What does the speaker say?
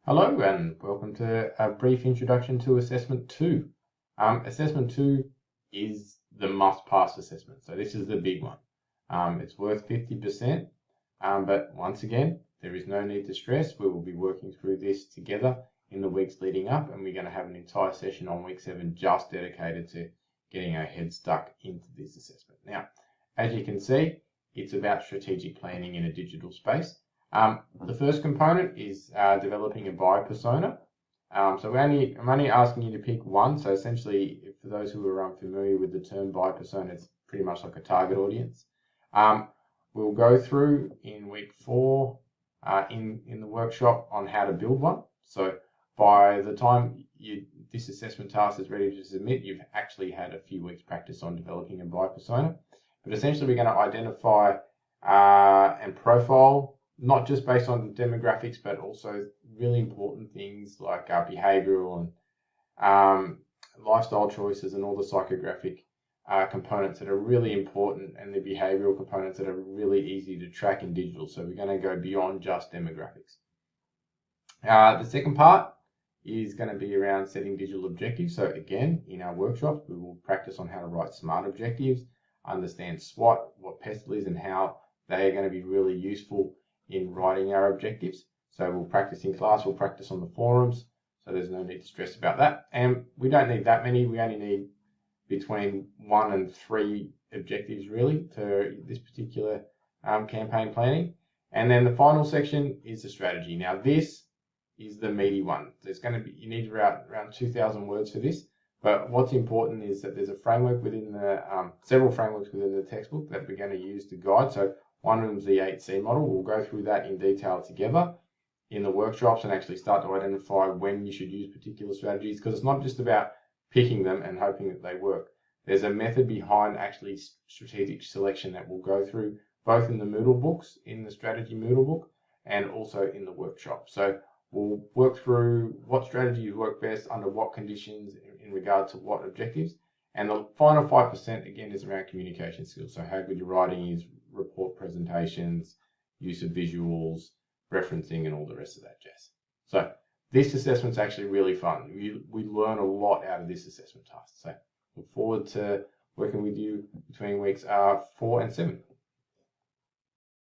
Hello and welcome to a brief introduction to Assessment 2. Assessment 2 is the must-pass assessment, so this is the big one. It's worth 50%, but once again, there is no need to stress. We will be working through this together in the weeks leading up, and we're going to have an entire session on week 7 just dedicated to getting our head stuck into this assessment. Now, as you can see, it's about strategic planning in a digital space. The first component is developing a buyer persona. So I'm only asking you to pick one. So essentially, for those who are unfamiliar with the term buyer persona, it's pretty much like a target audience. We'll go through in week 4 in the workshop on how to build one. So by the time this assessment task is ready to submit, you've actually had a few weeks practice on developing a buyer persona. But essentially, we're going to identify and profile, not just based on demographics, but also really important things like behavioral and lifestyle choices and all the psychographic components that are really important, and the behavioral components that are really easy to track in digital. So we're going to go beyond just demographics. The second part is going to be around setting digital objectives. So again, in our workshops, we will practice on how to write smart objectives, understand SWOT, what PESTLE is, and how they are going to be really useful in writing our objectives. So we'll practice in class, we'll practice on the forums, so there's no need to stress about that. And we don't need that many, we only need between 1 and 3 objectives really for this particular campaign planning. And then the final section is the strategy. Now this is the meaty one. There's going to be, you need around 2,000 words for this, but what's important is that there's a framework within the, several frameworks within the textbook that we're going to use to guide. So one of them is the 8C model. We'll go through that in detail together in the workshops and actually start to identify when you should use particular strategies, because it's not just about picking them and hoping that they work. There's a method behind actually strategic selection that we'll go through both in the Moodle books, in the strategy Moodle book, and also in the workshop. So we'll work through what strategies work best under what conditions in regard to what objectives. And the final 5% again is around communication skills. So how good your writing is, report presentations, use of visuals, referencing, and all the rest of that jazz. So this assessment's actually really fun. We learn a lot out of this assessment task. So look forward to working with you between weeks 4 and 7.